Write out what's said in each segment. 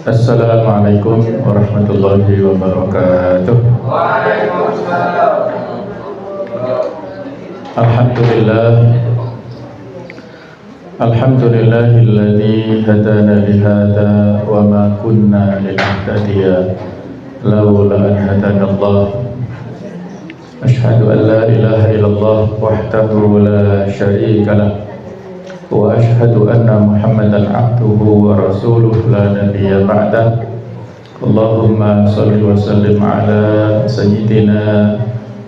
Assalamualaikum warahmatullahi wabarakatuh. Waalaikumsalam. Alhamdulillah. Alhamdulillahilladzi hadana lihada wa ma kunna linahtadiya laula an hadanallah. Asyhadu an la ilaha illallah wahdahu la syarika lah wa asyhadu anna Muhammadan abduhu wa rasuluh la nabiyya ba'dah. Allahumma shalli wa sallim ala sayyidina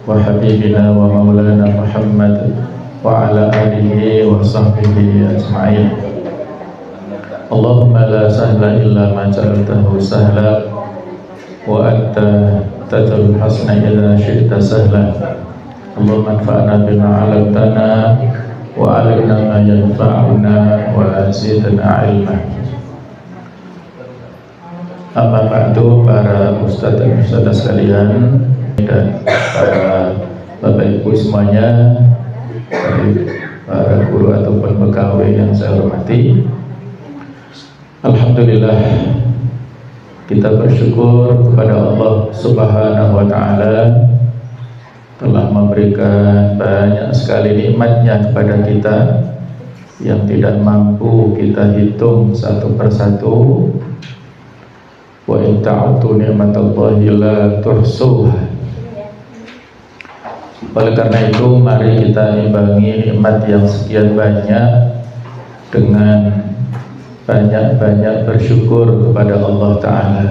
wa habibina wa maulana Muhammad wa ala alihi wa sahbihi ajma'in. Allahumma la sahla illa ma ja'altahu sahla wa anta taj'alul hasna idza syi'ta sahla. Allahumma anfa'na bima 'allamtana wa 'allimna ma yanfa'una wa zidna 'ilma. Amma ba'du, para ustadz dan ustadzah sekalian dan para bapak ibu semuanya, para guru ataupun pegawai yang saya hormati, alhamdulillah kita bersyukur kepada Allah Subhanahu wa ta'ala telah memberikan banyak sekali nikmatnya kepada kita yang tidak mampu kita hitung satu persatu. Wa in ta'uddu ni'matallahi la tuhsuha. Oleh karena itu, mari kita imbangi nikmat yang sekian banyak dengan banyak-banyak bersyukur kepada Allah Ta'ala.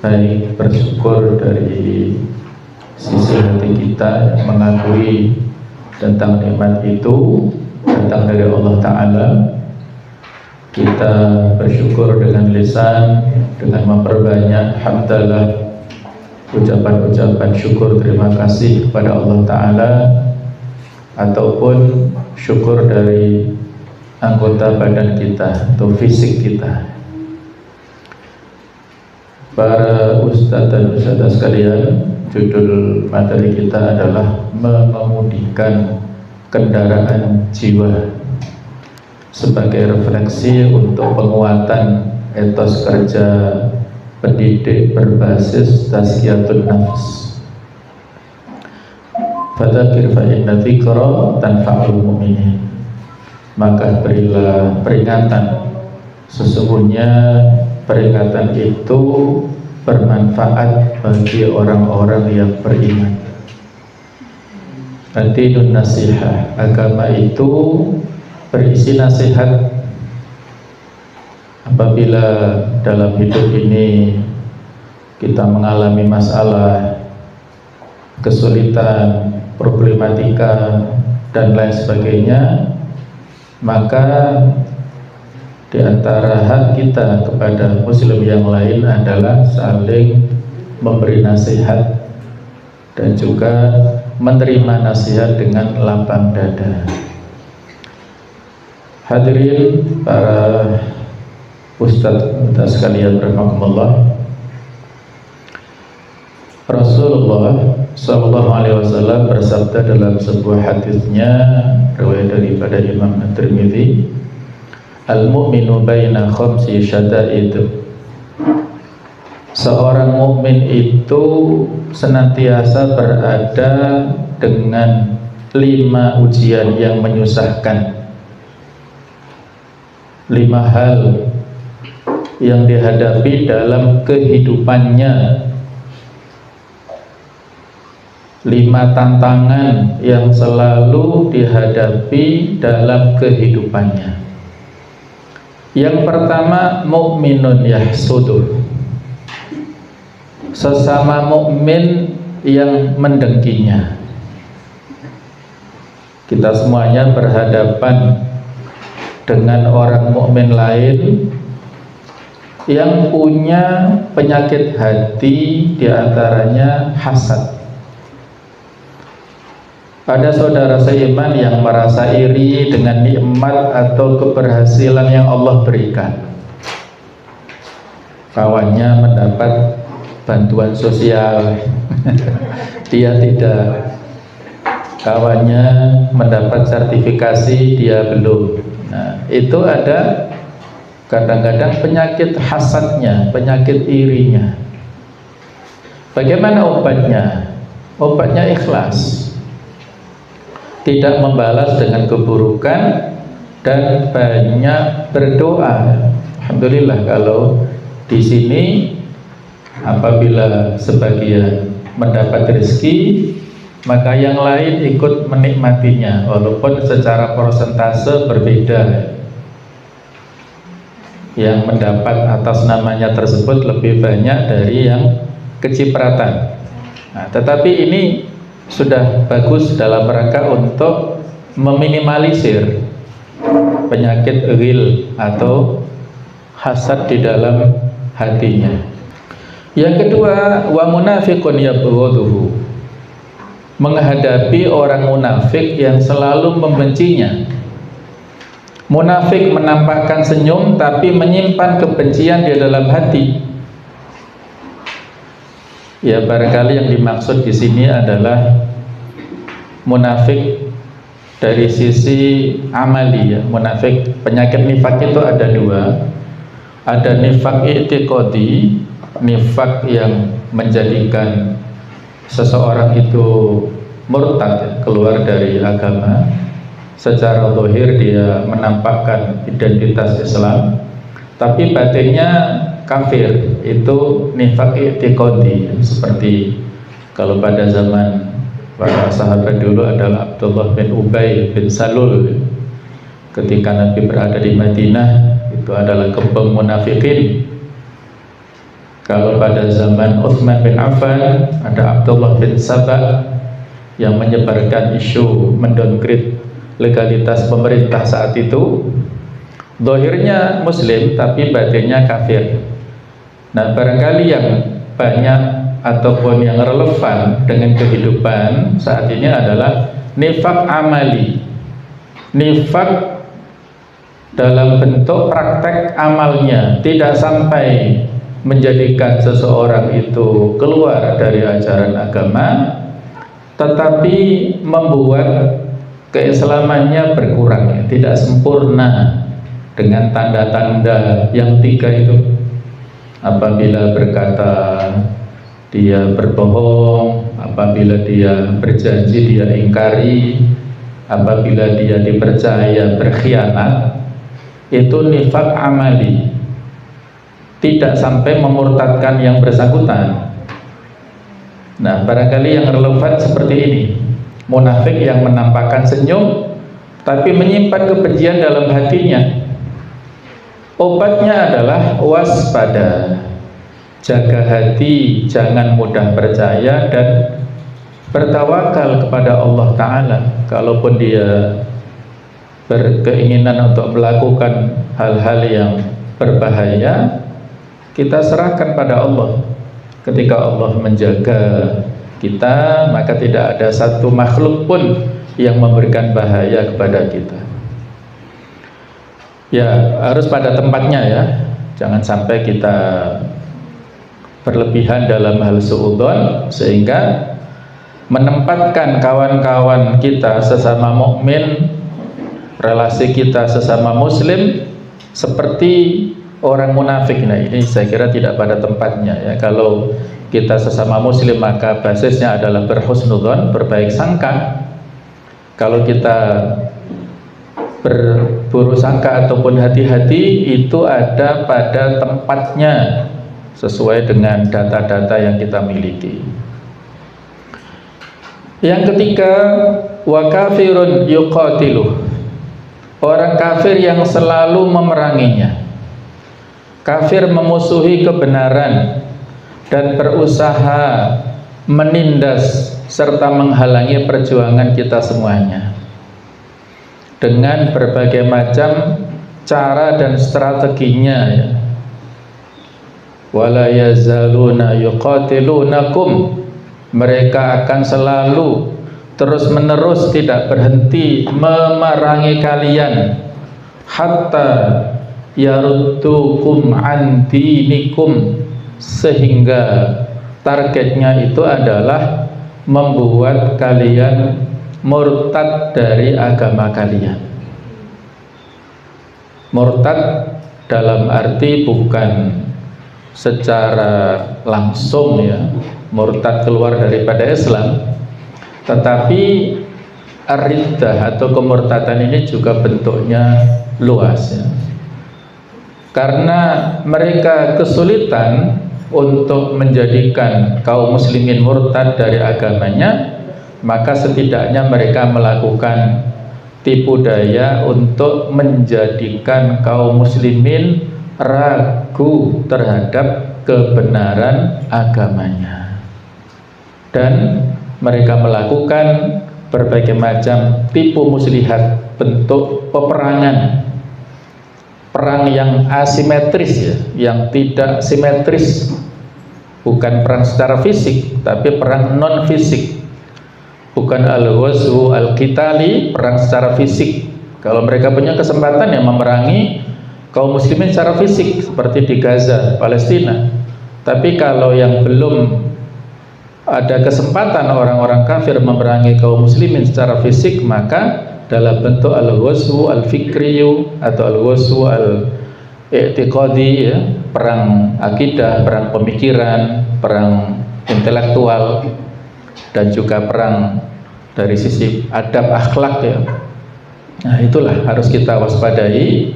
Baik bersyukur dari sisi hati kita yang mengakui tentang nikmat itu datang dari Allah Ta'ala. Kita bersyukur dengan lisan, dengan memperbanyak hamdalah, ucapan-ucapan syukur terima kasih kepada Allah Ta'ala, ataupun syukur dari anggota badan kita atau fisik kita. Para ustadz dan ustadzah sekalian, judul materi kita adalah mengemudikan kendaraan jiwa sebagai refleksi untuk penguatan etos kerja pendidik berbasis tazkiyatun nafs. Fadzakir fa inna dzikra tanfa'ul mu'minin. Maka berilah peringatan, sesungguhnya peringatan itu bermanfaat bagi orang-orang yang beriman. Ad-dinun nasihah, agama itu berisi nasihat. Apabila dalam hidup ini kita mengalami masalah, kesulitan, problematika dan lain sebagainya, maka di antara hak kita kepada muslim yang lain adalah saling memberi nasihat dan juga menerima nasihat dengan lapang dada. Hadirin para ustadz sekalian rahimakumullah, Rasulullah sallallahu alaihi wasallam bersabda dalam sebuah hadisnya riwayat daripada Imam At-Tirmidzi, al-mu'minu baina khamsi syada'id. Seorang mukmin itu senantiasa berada dengan 5 ujian yang menyusahkan, 5 hal yang dihadapi dalam kehidupannya, 5 tantangan yang selalu dihadapi dalam kehidupannya. Yang pertama, mukminun yahsudu, sesama mukmin yang mendengkinya. Kita semuanya berhadapan dengan orang mukmin lain yang punya penyakit hati, diantaranya hasad. Ada saudara seiman yang merasa iri dengan nikmat atau keberhasilan yang Allah berikan. Kawannya mendapat bantuan sosial, dia tidak. Kawannya mendapat sertifikasi, dia belum. Nah, itu ada kadang-kadang penyakit hasadnya, penyakit irinya. Bagaimana obatnya? Obatnya ikhlas, tidak membalas dengan keburukan, dan banyak berdoa. Alhamdulillah kalau di sini apabila sebagian mendapat rezeki, maka yang lain ikut menikmatinya, walaupun secara persentase berbeda. Yang mendapat atas namanya tersebut lebih banyak dari yang kecipratan. Nah, tetapi ini sudah bagus dalam rangka untuk meminimalisir penyakit ghil atau hasad di dalam hatinya. Yang kedua, wa munafiqun yabghaduhu, menghadapi orang munafik yang selalu membencinya. Munafik menampakkan senyum tapi menyimpan kebencian di dalam hati. Ya, barangkali yang dimaksud di sini adalah munafik dari sisi amali, ya. Munafik, penyakit nifak itu ada dua. Ada nifak i'tiqadi, nifak yang menjadikan seseorang itu murtad, ya, keluar dari agama. Secara zahir dia menampakkan identitas Islam, tapi batinnya kafir. Itu nifak i'tiqadi, seperti kalau pada zaman para sahabat dulu adalah Abdullah bin Ubay bin Salul. Ketika Nabi berada di Madinah, itu adalah kembang munafikin. Kalau pada zaman Utsman bin Affan, ada Abdullah bin Sabah yang menyebarkan isu mendowngrade legalitas pemerintah saat itu. Zahirnya muslim tapi batinnya kafir. Nah, barangkali yang banyak ataupun yang relevan dengan kehidupan saat ini adalah nifak amali, nifak dalam bentuk praktek amalnya, tidak sampai menjadikan seseorang itu keluar dari ajaran agama, tetapi membuat keislamannya berkurang, tidak sempurna, dengan tanda-tanda yang tiga itu. Apabila berkata dia berbohong, apabila dia berjanji dia ingkari, apabila dia dipercaya berkhianat. Itu nifak amali, tidak sampai memurtadkan yang bersangkutan. Nah, barangkali yang relevan seperti ini, munafik yang menampakkan senyum tapi menyimpan kebencian dalam hatinya. Obatnya adalah waspada, jaga hati, jangan mudah percaya, dan bertawakal kepada Allah Ta'ala. Kalaupun dia berkeinginan untuk melakukan hal-hal yang berbahaya, kita serahkan pada Allah. Ketika Allah menjaga kita, maka tidak ada satu makhluk pun yang memberikan bahaya kepada kita. Ya, harus pada tempatnya, ya. Jangan sampai kita berlebihan dalam hal suudzon sehingga menempatkan kawan-kawan kita sesama mukmin, relasi kita sesama muslim seperti orang munafik. Nah, ini saya kira tidak pada tempatnya, ya. Kalau kita sesama muslim maka basisnya adalah berhusnudzon, berbaik sangka. Kalau kita berburuk sangka ataupun hati-hati, itu ada pada tempatnya sesuai dengan data-data yang kita miliki. Yang ketiga, wa kafirun yuqatiluh, orang kafir yang selalu memeranginya. Kafir memusuhi kebenaran dan berusaha menindas serta menghalangi perjuangan kita semuanya dengan berbagai macam cara dan strateginya, ya. Wala yazaluna yuqatilunakum, mereka akan selalu terus menerus tidak berhenti memerangi kalian, hatta yaruddukum an dinikum, sehingga targetnya itu adalah membuat kalian murtad dari agama kalian. Murtad dalam arti bukan secara langsung ya murtad keluar daripada Islam, tetapi ar-riddah atau kemurtadan ini juga bentuknya luas ya. Karena mereka kesulitan untuk menjadikan kaum muslimin murtad dari agamanya, maka setidaknya mereka melakukan tipu daya untuk menjadikan kaum muslimin ragu terhadap kebenaran agamanya. Dan mereka melakukan berbagai macam tipu muslihat, bentuk peperangan, perang yang asimetris ya, yang tidak simetris, bukan perang secara fisik tapi perang non fisik, bukan al-ghazwu al-qitali, perang secara fisik. Kalau mereka punya kesempatan yang memerangi kaum muslimin secara fisik seperti di Gaza, Palestina. Tapi kalau yang belum ada kesempatan orang-orang kafir memerangi kaum muslimin secara fisik, maka dalam bentuk al-ghazwu al-fikriyu atau al-ghazwu al-i'tiqadi ya, perang akidah, perang pemikiran, perang intelektual, dan juga perang dari sisi adab akhlak ya. Nah, itulah harus kita waspadai.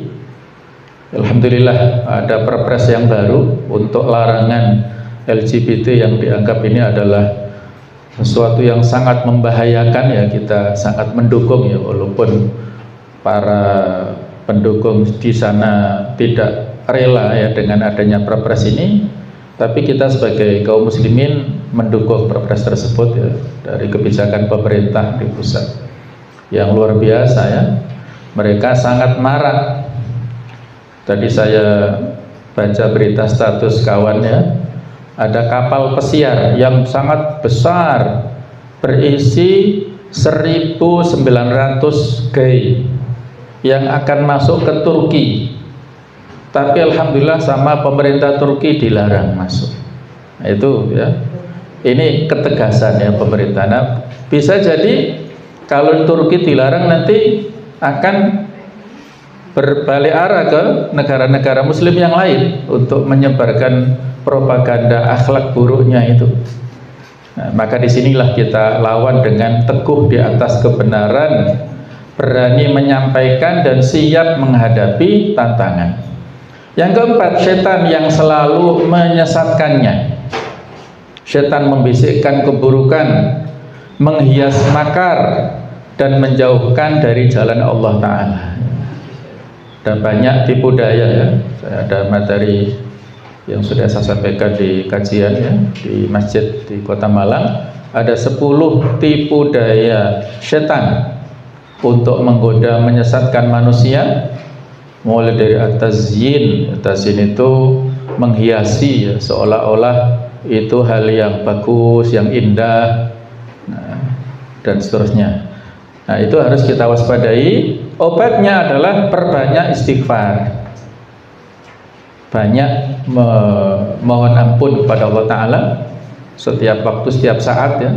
Alhamdulillah ada perpres yang baru untuk larangan LGBT yang dianggap ini adalah sesuatu yang sangat membahayakan ya. Kita sangat mendukung ya, walaupun para pendukung di sana tidak rela ya dengan adanya perpres ini, tapi kita sebagai kaum muslimin mendukung perpres tersebut ya, dari kebijakan pemerintah di pusat yang luar biasa ya. Mereka sangat marah. Tadi saya baca berita status kawan ya, ada kapal pesiar yang sangat besar berisi 1.900 gay yang akan masuk ke Turki, tapi alhamdulillah sama pemerintah Turki dilarang masuk. Nah, itu ya, ini ketegasan ya pemerintah. Nah, bisa jadi kalau Turki dilarang nanti akan berbalik arah ke negara-negara muslim yang lain untuk menyebarkan propaganda akhlak buruknya itu. Nah, maka disinilah kita lawan dengan teguh di atas kebenaran, berani menyampaikan dan siap menghadapi tantangan. Yang keempat, setan yang selalu menyesatkannya. Setan membisikkan keburukan, menghias makar, dan menjauhkan dari jalan Allah Ta'ala. Dan banyak tipu daya ya. Ada materi yang sudah saya sampaikan di kajian ya, di masjid di Kota Malang. Ada 10 tipu daya setan untuk menggoda, menyesatkan manusia. Mulai dari at-tazyin. At-tazyin itu menghiasi ya, seolah-olah itu hal yang bagus, yang indah, nah, dan seterusnya. Nah, itu harus kita waspadai. Obatnya adalah perbanyak istighfar, banyak mohon ampun kepada Allah Ta'ala setiap waktu, setiap saat ya.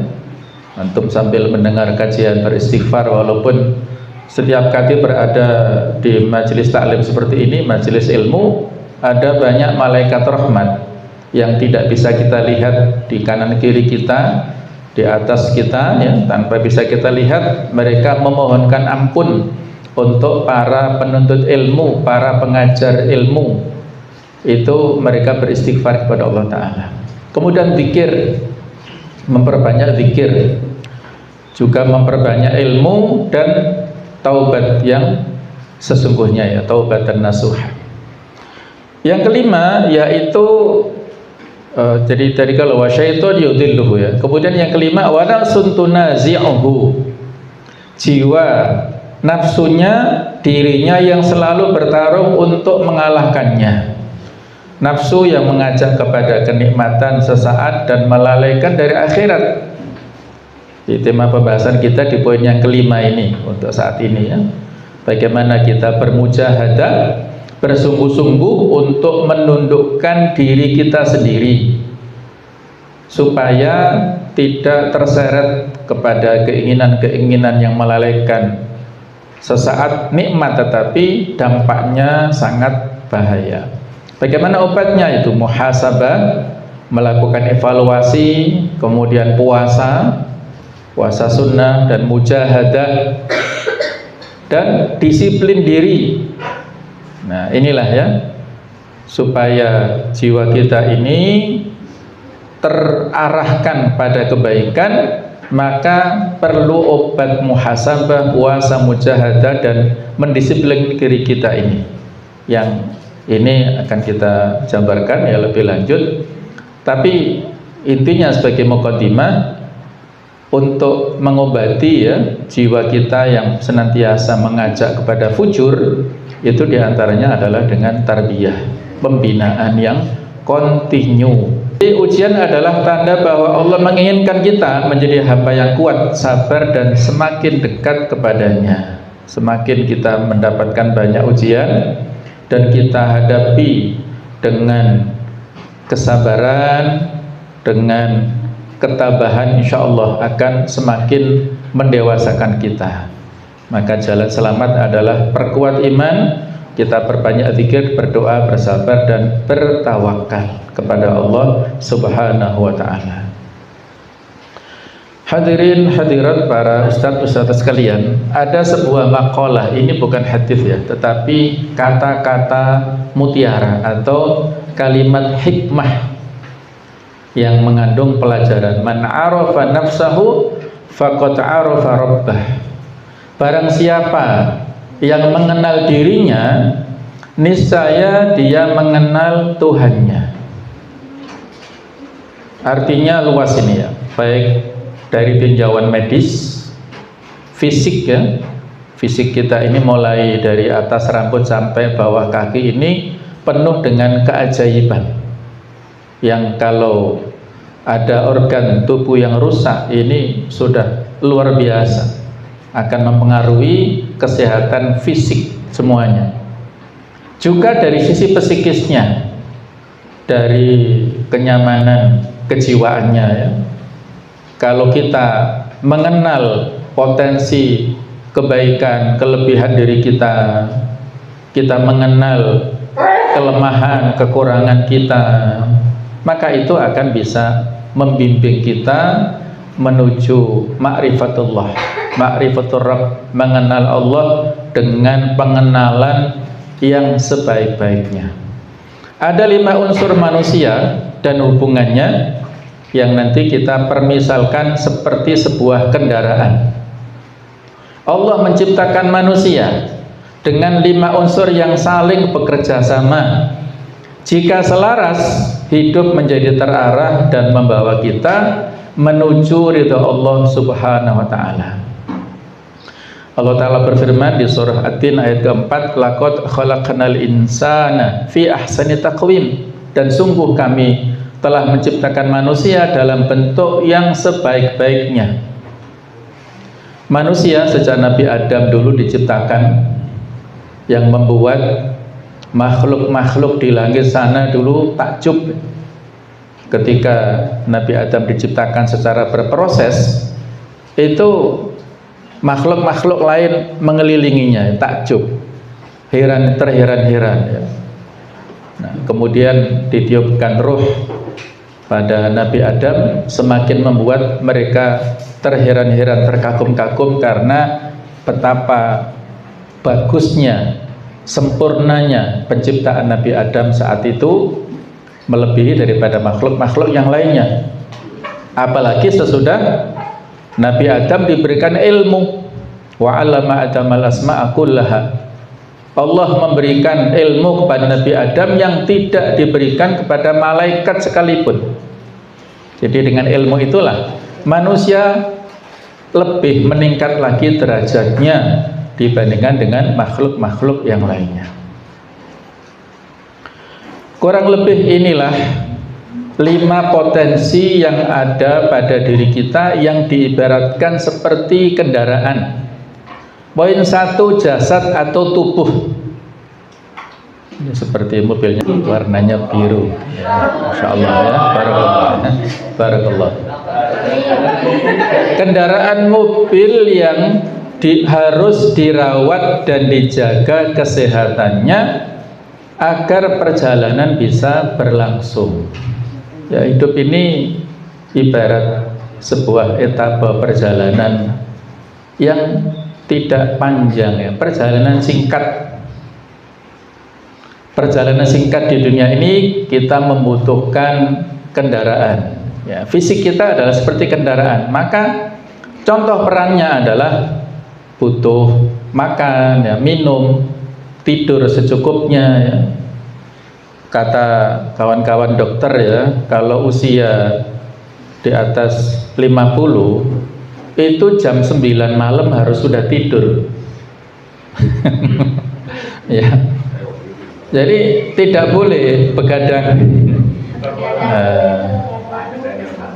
Antum sambil mendengar kajian beristighfar, walaupun setiap kali berada di majelis taklim seperti ini, majelis ilmu, ada banyak malaikat rahmat yang tidak bisa kita lihat di kanan kiri kita, di atas kita ya, tanpa bisa kita lihat. Mereka memohonkan ampun untuk para penuntut ilmu, para pengajar ilmu. Itu mereka beristighfar kepada Allah Ta'ala. Kemudian zikir, memperbanyak zikir, juga memperbanyak ilmu dan taubat yang sesungguhnya ya, taubat dan nasuh. Yang kelima yaitu jadi tadi kalau wasyaiton yudilluhu ya. Kemudian yang kelima, wa nafsun tunazi'uhu, jiwa nafsunya, dirinya yang selalu bertarung untuk mengalahkannya. Nafsu yang mengajak kepada kenikmatan sesaat dan melalaikan dari akhirat. Di tema pembahasan kita di poin yang kelima ini untuk saat ini ya. Bagaimana kita bermujahadah, bersungguh-sungguh untuk menundukkan diri kita sendiri supaya tidak terseret kepada keinginan-keinginan yang melalaikan sesaat nikmat, tetapi dampaknya sangat bahaya. Bagaimana obatnya? Itu muhasabah, melakukan evaluasi, kemudian puasa sunnah dan mujahadah, dan disiplin diri. Nah, inilah ya, supaya jiwa kita ini terarahkan pada kebaikan, maka perlu obat muhasabah, puasa, mujahadah, dan mendisiplin diri kita ini. Yang ini akan kita jabarkan ya lebih lanjut. Tapi intinya sebagai muqaddimah, untuk mengobati ya jiwa kita yang senantiasa mengajak kepada fujur, itu diantaranya adalah dengan tarbiyah, pembinaan yang kontinu. Ujian adalah tanda bahwa Allah menginginkan kita menjadi hamba yang kuat, sabar, dan semakin dekat kepadanya. Semakin kita mendapatkan banyak ujian dan kita hadapi dengan kesabaran, dengan ketabahan, insya Allah akan semakin mendewasakan kita. Maka jalan selamat adalah perkuat iman, kita perbanyak zikir, berdoa, bersabar, dan bertawakal kepada Allah Subhanahu wa ta'ala. Hadirin hadirat para ustadz sekalian, ada sebuah maqalah, ini bukan hadis ya, tetapi kata-kata mutiara atau kalimat hikmah yang mengandung pelajaran. Man arafa nafsahu faqad arafa rabbah. Barang siapa yang mengenal dirinya, niscaya dia mengenal Tuhannya. Artinya luas ini ya, baik dari tinjauan medis, fisik ya, fisik kita ini mulai dari atas rambut sampai bawah kaki ini penuh dengan keajaiban, yang kalau ada organ tubuh yang rusak ini sudah luar biasa, akan mempengaruhi kesehatan fisik semuanya. Juga dari sisi psikisnya, dari kenyamanan kejiwaannya ya. Kalau kita mengenal potensi kebaikan, kelebihan diri kita, kita mengenal kelemahan, kekurangan kita, maka itu akan bisa membimbing kita menuju ma'rifatullah, ma'rifatur Rabb, mengenal Allah dengan pengenalan yang sebaik-baiknya. Ada 5 unsur manusia dan hubungannya yang nanti kita permisalkan seperti sebuah kendaraan. Allah menciptakan manusia dengan 5 unsur yang saling bekerja sama. Jika selaras, hidup menjadi terarah dan membawa kita menuju ridha Allah Subhanahu wa ta'ala. Allah Ta'ala berfirman di surah At-Tin ayat keempat, laqad khalaqnal insana fi ahsani taqwim, dan sungguh kami telah menciptakan manusia dalam bentuk yang sebaik-baiknya. Manusia sejak Nabi Adam dulu diciptakan, yang membuat makhluk-makhluk di langit sana dulu takjub ketika Nabi Adam diciptakan secara berproses. Itu makhluk-makhluk lain mengelilinginya, takjub, heran, terheran-heran ya. Nah, kemudian ditiupkan ruh pada Nabi Adam, semakin membuat mereka terheran-heran, terkagum-kagum karena betapa bagusnya, sempurnanya penciptaan Nabi Adam saat itu, melebihi daripada makhluk-makhluk yang lainnya. Apalagi sesudah Nabi Adam diberikan ilmu, wa 'allama Adamal asma'a kullaha. Allah memberikan ilmu kepada Nabi Adam yang tidak diberikan kepada malaikat sekalipun. Jadi dengan ilmu itulah manusia lebih meningkat lagi derajatnya dibandingkan dengan makhluk-makhluk yang lainnya. Kurang lebih inilah 5 potensi yang ada pada diri kita yang diibaratkan seperti kendaraan. Poin 1, jasad atau tubuh. Ini seperti mobilnya, warnanya biru ya, Masya Allah ya, barakallah. Kendaraan mobil yang harus dirawat dan dijaga kesehatannya agar perjalanan bisa berlangsung. Ya, hidup ini ibarat sebuah etapa perjalanan yang tidak panjang, ya, perjalanan singkat. Perjalanan singkat di dunia ini kita membutuhkan kendaraan. Ya, fisik kita adalah seperti kendaraan. Maka contoh perannya adalah butuh makan, ya, minum, tidur secukupnya. Ya. Kata kawan-kawan dokter, ya, kalau usia di atas 50 itu jam 9 malam harus sudah tidur. Ya. Jadi tidak boleh begadang.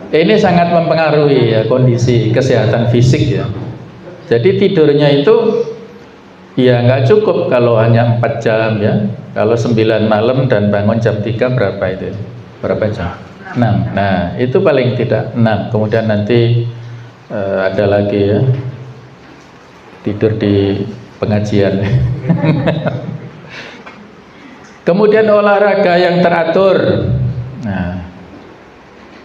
Ini sangat mempengaruhi, ya, kondisi kesehatan fisik, ya. Jadi tidurnya itu ya nggak cukup kalau hanya 4 jam, ya. Kalau 9 malam dan bangun jam 3 berapa itu? Berapa jam? 6. Nah, itu paling tidak 6. Kemudian nanti ada lagi, ya, tidur di pengajian. Kemudian olahraga yang teratur. Nah,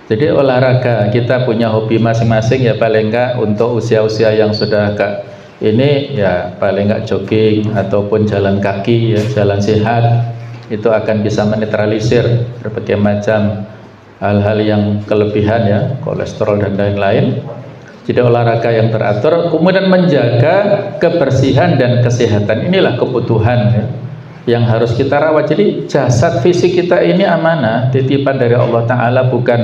jadi olahraga kita punya hobi masing-masing, ya, paling enggak untuk usia-usia yang sudah agak ini, ya, paling enggak jogging ataupun jalan kaki, ya, jalan sehat, itu akan bisa menetralisir berbagai macam hal-hal yang kelebihan, ya, kolesterol dan lain-lain. Jadi olahraga yang teratur, kemudian menjaga kebersihan dan kesehatan, inilah kebutuhan, ya, yang harus kita rawat. Jadi jasad fisik kita ini amanah, titipan dari Allah Ta'ala, bukan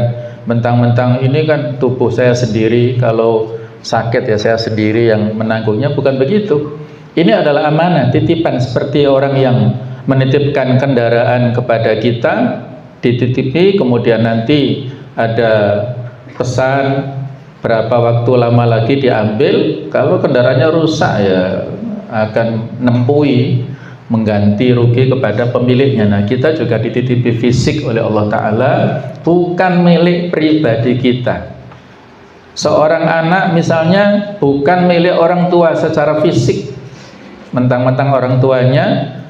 mentang-mentang ini kan tubuh saya sendiri, kalau sakit ya saya sendiri yang menanggungnya, bukan begitu. Ini adalah amanah, titipan, seperti orang yang menitipkan kendaraan kepada kita, dititipi, kemudian nanti ada pesan berapa waktu lama lagi diambil. Kalau kendaraannya rusak, ya akan nempui mengganti rugi kepada pemiliknya. Nah, kita juga dititipi fisik oleh Allah Ta'ala, bukan milik pribadi kita. Seorang anak misalnya bukan milik orang tua secara fisik, mentang-mentang orang tuanya,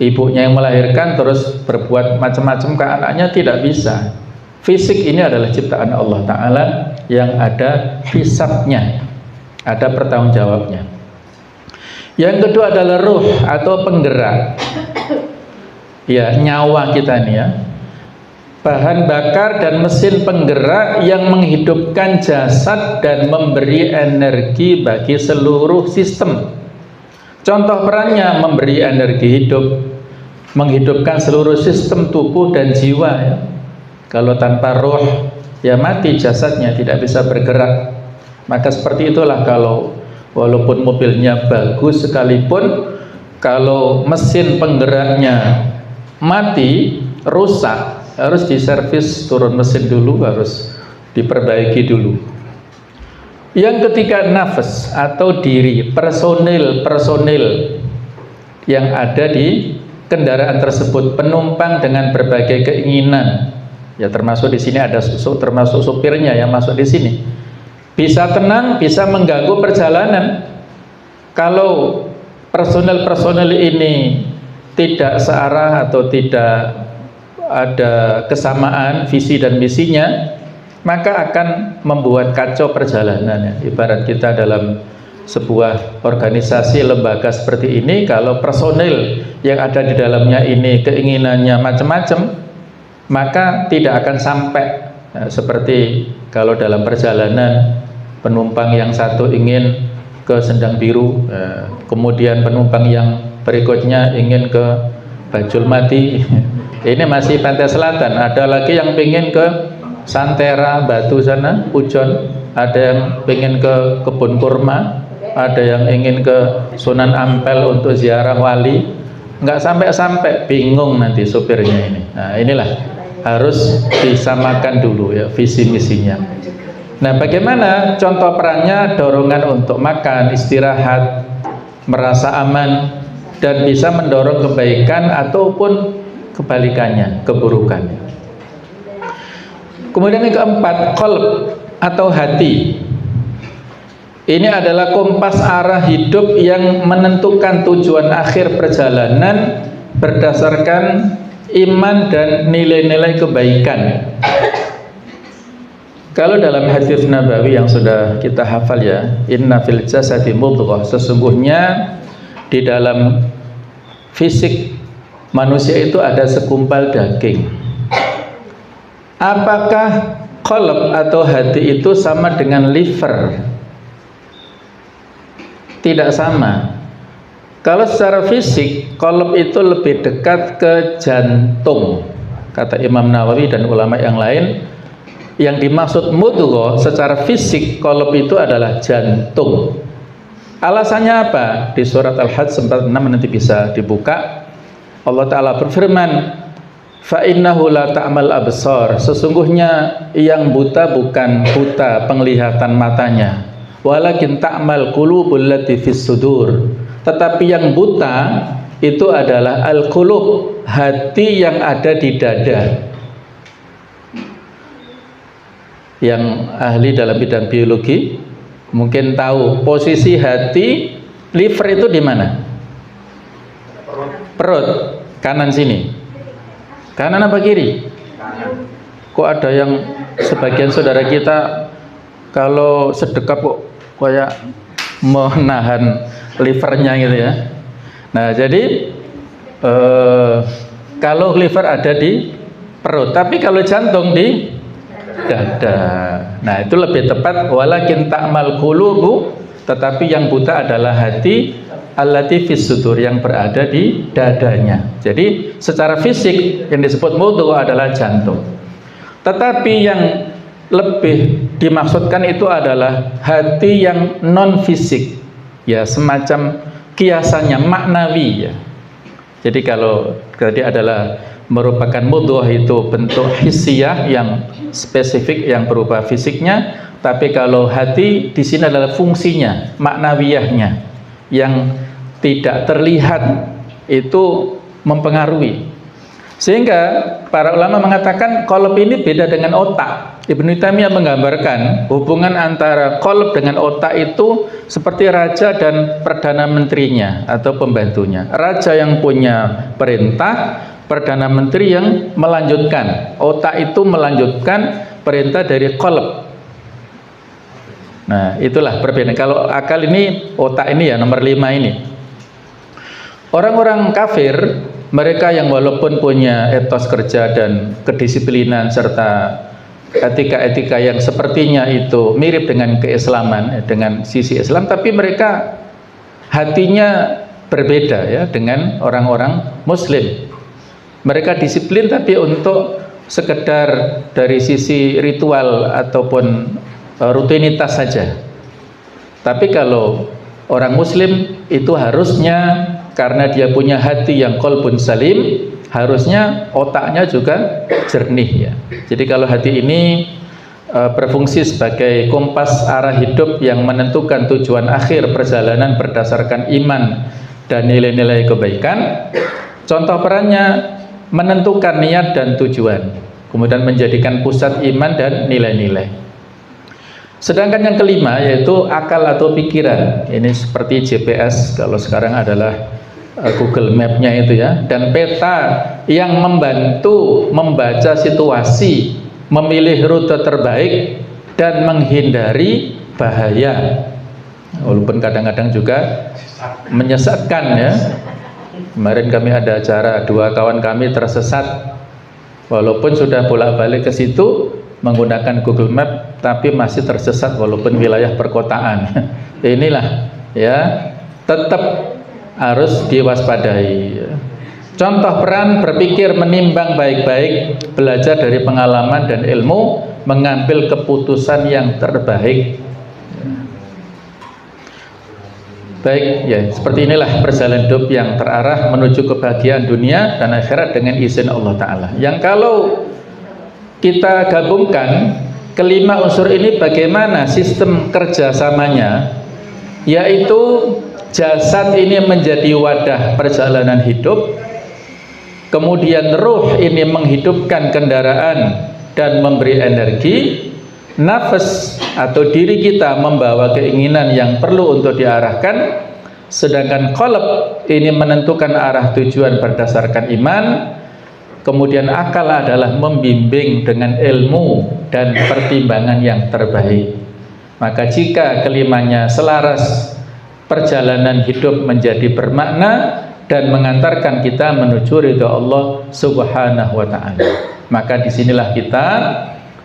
ibunya yang melahirkan terus berbuat macam-macam ke anaknya, tidak bisa. Fisik ini adalah ciptaan Allah Ta'ala yang ada hisabnya, ada pertanggungjawabnya. Yang kedua adalah ruh atau penggerak, ya, nyawa kita nih, ya, bahan bakar dan mesin penggerak yang menghidupkan jasad dan memberi energi bagi seluruh sistem. Contoh perannya memberi energi hidup, menghidupkan seluruh sistem tubuh dan jiwa, ya. Kalau tanpa ruh, ya mati jasadnya, tidak bisa bergerak. Maka seperti itulah kalau walaupun mobilnya bagus sekalipun, kalau mesin penggeraknya mati, rusak, harus diservis, turun mesin dulu, harus diperbaiki dulu. Yang ketiga, nafas atau diri, personil yang ada di kendaraan tersebut, penumpang dengan berbagai keinginan, ya, termasuk di sini ada termasuk supirnya yang masuk di sini. Bisa tenang, bisa mengganggu perjalanan. Kalau personel ini tidak searah atau tidak ada kesamaan visi dan misinya, maka akan membuat kacau perjalanan, ya. Ibarat kita dalam sebuah organisasi, lembaga seperti ini, kalau personil yang ada di dalamnya ini keinginannya macam-macam, maka tidak akan sampai. Nah, seperti kalau dalam perjalanan penumpang yang satu ingin ke Sendang Biru, kemudian penumpang yang berikutnya ingin ke Bajul Mati, ini masih pantai selatan, ada lagi yang ingin ke Santera, Batu sana, Pujon, ada yang ingin ke kebun kurma, ada yang ingin ke Sunan Ampel untuk ziarah wali, nggak sampai-sampai, bingung nanti supirnya ini. Nah, inilah harus disamakan dulu, ya, visi misinya. Nah, bagaimana contoh perannya? Dorongan untuk makan, istirahat, merasa aman, dan bisa mendorong kebaikan ataupun kebalikannya, keburukannya. Kemudian yang keempat, qalb atau hati. Ini adalah kompas arah hidup yang menentukan tujuan akhir perjalanan berdasarkan iman dan nilai-nilai kebaikan. Kalau dalam hadis Nabawi yang sudah kita hafal ya, inna fil jasadi mudghah, sesungguhnya di dalam fisik manusia itu ada segumpal daging. Apakah qalb atau hati itu sama dengan liver? Tidak sama. Kalau secara fisik, qalb itu lebih dekat ke jantung, kata Imam Nawawi dan ulama yang lain. Yang dimaksud mudghah secara fisik, qalb itu adalah jantung. Alasannya apa? Di surat Al-Hajj 46 nanti bisa dibuka. Allah Ta'ala berfirman, fa innahu la ta'mal absar, sesungguhnya yang buta bukan buta penglihatan matanya, walakin ta'mal qulubul lati fis sudur, tetapi yang buta itu adalah al-qulub, hati yang ada di dada. Yang ahli dalam bidang biologi mungkin tahu posisi hati, liver itu di mana? Perut, kanan sini. Kanan apa kiri? Kok ada yang sebagian saudara kita kalau sedekap kok kayak menahan livernya gitu ya. Nah jadi kalau liver ada di perut, tapi kalau jantung di dada. Nah itu lebih tepat, walakin ta'mal qulubu, tetapi yang buta adalah hati allati fis sudur, yang berada di dadanya. Jadi secara fisik yang disebut mudghah adalah jantung. Tetapi yang lebih dimaksudkan itu adalah hati yang non fisik, ya semacam kiasannya maknawi ya. Jadi kalau tadi adalah merupakan mudghah itu bentuk hissiyah yang spesifik yang berupa fisiknya, tapi kalau hati di sini adalah fungsinya, maknawiyahnya yang tidak terlihat itu mempengaruhi. Sehingga para ulama mengatakan qalb ini beda dengan otak. Ibnu Taimiyah menggambarkan hubungan antara qalb dengan otak itu seperti raja dan perdana menterinya atau pembantunya. Raja yang punya perintah, perdana menteri yang melanjutkan. Otak itu melanjutkan perintah dari qalb. Nah, itulah perbedaan. Kalau akal ini, otak ini ya nomor 5 ini. Orang-orang kafir, mereka yang walaupun punya etos kerja dan kedisiplinan serta etika-etika yang sepertinya itu mirip dengan keislaman, dengan sisi Islam, tapi mereka hatinya berbeda ya dengan orang-orang muslim. Mereka disiplin tapi untuk sekedar dari sisi ritual ataupun rutinitas saja. Tapi kalau orang muslim itu harusnya karena dia punya hati yang qalbun salim, harusnya otaknya juga jernih ya. Jadi kalau hati ini berfungsi sebagai kompas arah hidup yang menentukan tujuan akhir perjalanan berdasarkan iman dan nilai-nilai kebaikan, contoh perannya menentukan niat dan tujuan, kemudian menjadikan pusat iman dan nilai-nilai. Sedangkan yang kelima yaitu akal atau pikiran. Ini seperti GPS kalau sekarang adalah Google Map-nya itu ya, dan peta yang membantu membaca situasi, memilih rute terbaik dan menghindari bahaya. Walaupun kadang-kadang juga menyesatkan ya. Kemarin kami ada acara, 2 kawan kami tersesat, walaupun sudah bolak-balik ke situ menggunakan Google Map, tapi masih tersesat walaupun wilayah perkotaan. Inilah ya, tetap harus diwaspadai. Contoh peran berpikir, menimbang baik-baik, belajar dari pengalaman dan ilmu, mengambil keputusan yang terbaik. Baik, ya seperti inilah perjalanan hidup yang terarah menuju kebahagiaan dunia dan akhirat dengan izin Allah Ta'ala. Yang kalau kita gabungkan kelima unsur ini, bagaimana sistem kerjasamanya, yaitu jasad ini menjadi wadah perjalanan hidup, kemudian ruh ini menghidupkan kendaraan dan memberi energi, nafas atau diri kita membawa keinginan yang perlu untuk diarahkan, Sedangkan qalb ini menentukan arah tujuan berdasarkan iman. Kemudian akal adalah membimbing dengan ilmu dan pertimbangan yang terbaik. Maka jika kelimanya selaras, perjalanan hidup menjadi bermakna dan mengantarkan kita menuju ridha Allah Subhanahu wa ta'ala. Maka disinilah kita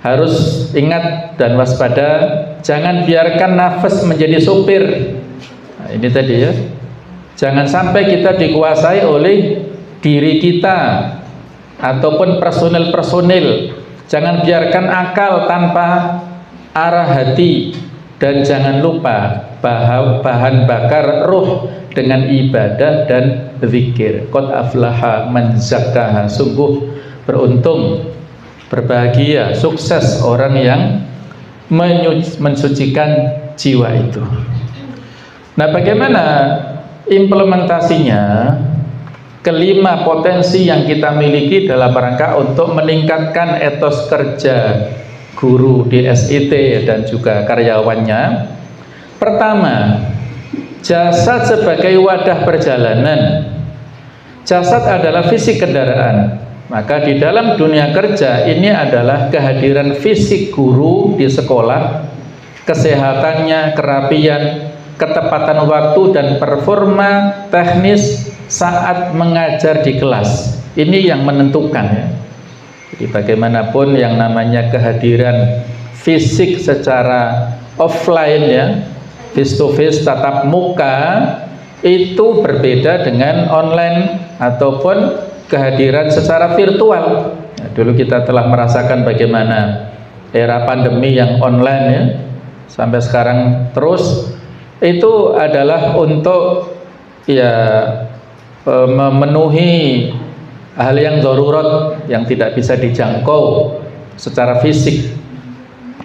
harus ingat dan waspada, jangan biarkan nafas menjadi supir. Nah, ini tadi ya, jangan sampai kita dikuasai oleh diri kita ataupun personil. Jangan biarkan akal tanpa arah hati, dan jangan lupa bahan bakar ruh dengan ibadah dan zikir. Qad aflaha man zakkaha, sungguh beruntung, berbahagia, sukses orang yang mensucikan jiwa itu. Nah, bagaimana implementasinya? Kelima potensi yang kita miliki dalam rangka untuk meningkatkan etos kerja guru di SIT dan juga karyawannya. Pertama, jasad sebagai wadah perjalanan. Jasad adalah fisik kendaraan. Maka di dalam dunia kerja ini adalah kehadiran fisik guru di sekolah, kesehatannya, kerapian, ketepatan waktu dan performa teknis saat mengajar di kelas. Ini yang menentukan ya. Jadi bagaimanapun yang namanya kehadiran fisik secara offline ya, face to face, tatap muka, itu berbeda dengan online ataupun kehadiran secara virtual. Nah, dulu kita telah merasakan bagaimana era pandemi yang online ya, sampai sekarang terus, itu adalah untuk ya memenuhi hal yang darurat yang tidak bisa dijangkau secara fisik.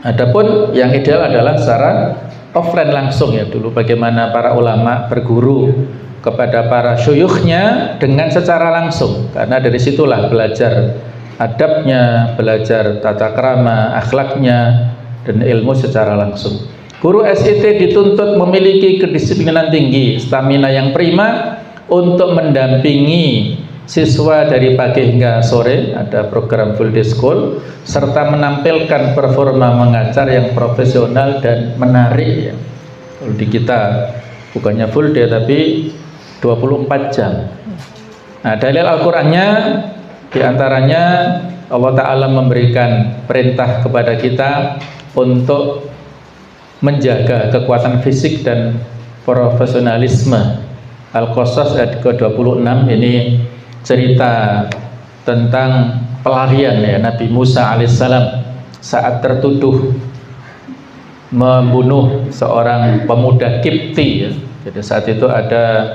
Adapun yang ideal adalah secara offline langsung ya. Dulu bagaimana para ulama berguru kepada para syuyukhnya dengan secara langsung, karena dari situlah belajar adabnya, belajar tata krama, akhlaknya, dan ilmu secara langsung. Guru SIT dituntut memiliki kedisiplinan tinggi, stamina yang prima untuk mendampingi siswa dari pagi hingga sore, ada program full day school, serta menampilkan performa mengajar yang profesional dan menarik ya. Kalau di kita bukannya full day tapi 24 jam. Nah, dalil Al-Qur'annya diantaranya Allah Ta'ala memberikan perintah kepada kita untuk menjaga kekuatan fisik dan profesionalisme. Al-Qasas ayat ke-26 ini cerita tentang pelarian ya Nabi Musa alaihissalam saat tertuduh membunuh seorang pemuda Kipti ya. Jadi saat itu ada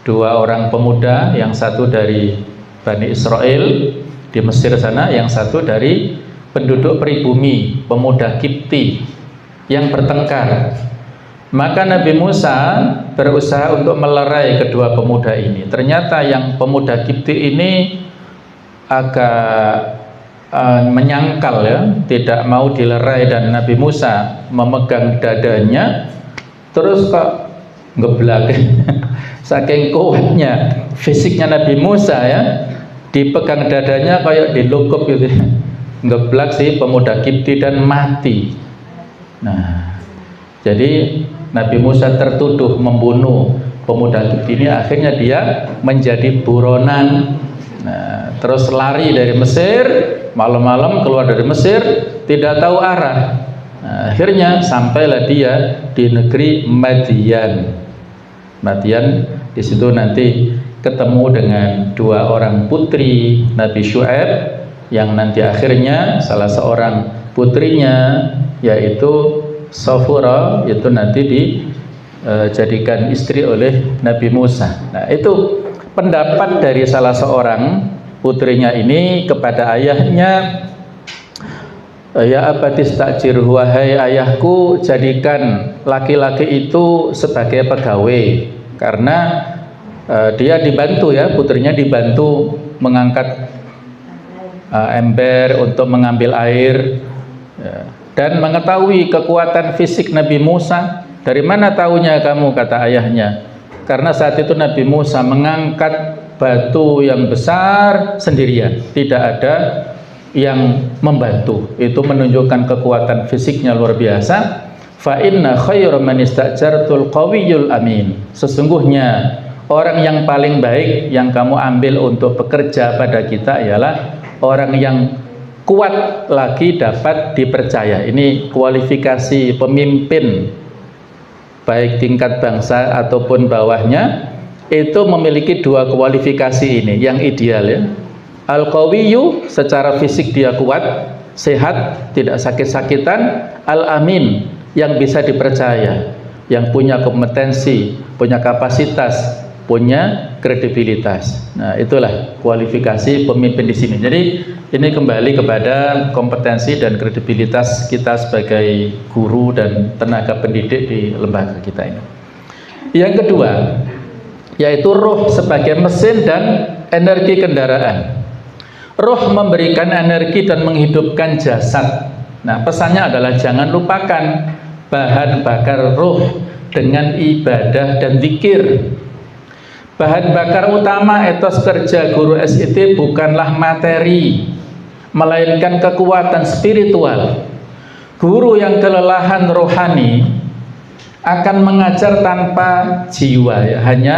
dua orang pemuda, yang satu dari Bani Israel di Mesir sana, yang satu dari penduduk pribumi, pemuda Kipti yang bertengkar. Maka Nabi Musa berusaha untuk melerai kedua pemuda ini. Ternyata yang pemuda Kipti ini agak menyangkal ya, tidak mau dilerai, dan Nabi Musa memegang dadanya, terus kok ngeblak. Saking kuatnya fisiknya Nabi Musa ya, dipegang dadanya kayak dilukup gitu, ngeblak si pemuda Kipti dan mati. Nah, jadi Nabi Musa tertuduh membunuh pemuda Kipti ini, akhirnya dia menjadi buronan. Nah, terus lari dari Mesir, malam-malam keluar dari Mesir, tidak tahu arah. Nah, akhirnya sampailah dia di negeri Madian. Di situ nanti ketemu dengan dua orang putri Nabi Syu'aib, yang nanti akhirnya salah seorang putrinya yaitu Safura itu nanti dijadikan istri oleh Nabi Musa. Nah, itu pendapat dari salah seorang putrinya ini kepada ayahnya, ya abatis takjir, wahai ayahku, jadikan laki-laki itu sebagai pegawai, karena dia dibantu ya, putrinya dibantu mengangkat ember untuk mengambil air ya, dan mengetahui kekuatan fisik Nabi Musa. Dari mana tahunya kamu, kata ayahnya, Karena saat itu Nabi Musa mengangkat batu yang besar sendirian, tidak ada yang membantu. Itu menunjukkan kekuatan fisiknya luar biasa. Fa inna khairu man istajartul qawiyul amin. Sesungguhnya orang yang paling baik yang kamu ambil untuk bekerja pada kita ialah orang yang kuat lagi dapat dipercaya. Ini kualifikasi pemimpin baik tingkat bangsa ataupun bawahnya, itu memiliki dua kualifikasi ini yang ideal ya. Al-qawiyyu, secara fisik dia kuat, sehat, tidak sakit-sakitan. Al-amin, yang bisa dipercaya, yang punya kompetensi, punya kapasitas, punya kredibilitas. Nah, itulah kualifikasi pemimpin di sini. Jadi ini kembali kepada kompetensi dan kredibilitas kita sebagai guru dan tenaga pendidik di lembaga kita ini. Yang kedua, yaitu ruh sebagai mesin dan energi kendaraan. Ruh memberikan energi dan menghidupkan jasad. Nah, pesannya adalah jangan lupakan bahan bakar ruh dengan ibadah dan zikir. Bahan bakar utama etos kerja guru SIT bukanlah materi, melainkan kekuatan spiritual. Guru yang kelelahan rohani akan mengajar tanpa jiwa ya, hanya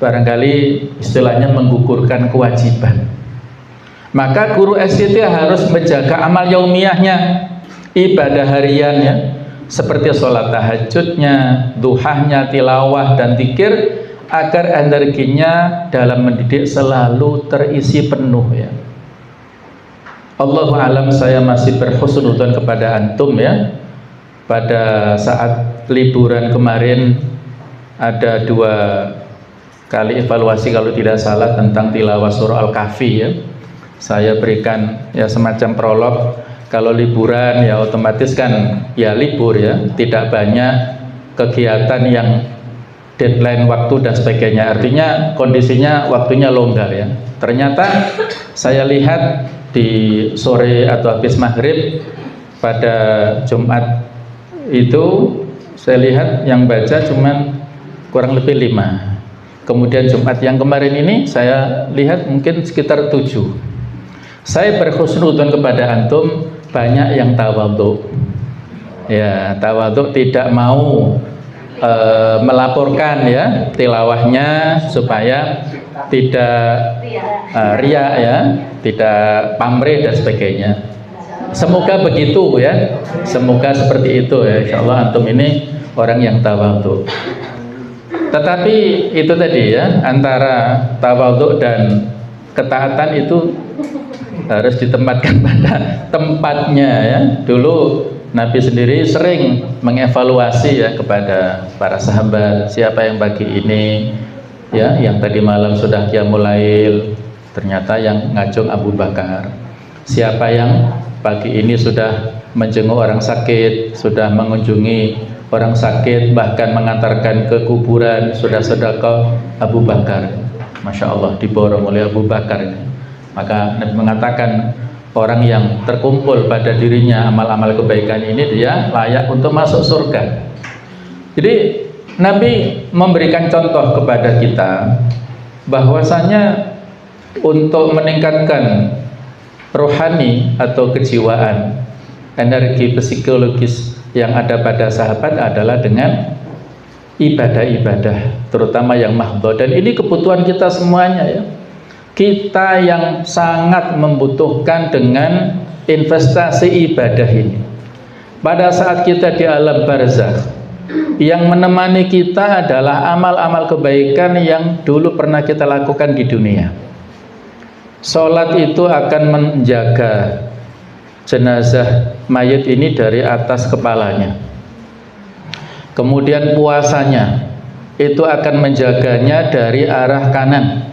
barangkali istilahnya menggugurkan kewajiban. Maka guru SIT harus menjaga amal yaumiyahnya, ibadah hariannya, seperti sholat tahajudnya, duhahnya, tilawah dan zikir, agar energinya dalam mendidik selalu terisi penuh ya. Allahu alam, saya masih berhusnudzon kepada antum ya. Pada saat liburan kemarin ada 2 kali evaluasi kalau tidak salah tentang tilawah surah Al-Kahfi ya. Saya berikan ya semacam prolog. Kalau liburan ya otomatis kan ya libur ya, tidak banyak kegiatan yang deadline waktu dan sebagainya, artinya kondisinya waktunya longgar ya. Ternyata saya lihat di sore atau habis maghrib pada Jumat itu, saya lihat yang baca cuman kurang lebih 5. Kemudian Jumat yang kemarin ini saya lihat mungkin sekitar 7. Saya berhusnudzon kepada antum, banyak yang tawadhu ya, tawadhu, tidak mau melaporkan ya tilawahnya supaya tidak riya ya, tidak pamrih dan sebagainya. Semoga begitu ya, semoga seperti itu ya. Insyaallah antum ini orang yang tawadhu. Tetapi itu tadi ya, antara tawadhu dan ketaatan itu harus ditempatkan pada tempatnya ya. Dulu Nabi sendiri sering mengevaluasi ya kepada para sahabat, siapa yang pagi ini ya, yang tadi malam sudah qiyamul lail, ternyata yang ngajung Abu Bakar. Siapa yang pagi ini sudah menjenguk orang sakit, sudah mengunjungi orang sakit, bahkan mengantarkan ke kuburan, sudah sedekah, Abu Bakar. Masya Allah, diborong oleh Abu Bakar ini. Maka Nabi mengatakan, orang yang terkumpul pada dirinya amal-amal kebaikan ini, dia layak untuk masuk surga. Jadi Nabi memberikan contoh kepada kita bahwasanya untuk meningkatkan rohani atau kejiwaan, energi psikologis yang ada pada sahabat adalah dengan ibadah-ibadah, terutama yang mahdhah. Dan ini kebutuhan kita semuanya ya. Kita yang sangat membutuhkan dengan investasi ibadah ini. Pada saat kita di alam barzakh, yang menemani kita adalah amal-amal kebaikan yang dulu pernah kita lakukan di dunia. Sholat itu akan menjaga jenazah mayit ini dari atas kepalanya. Kemudian puasanya itu akan menjaganya dari arah kanan,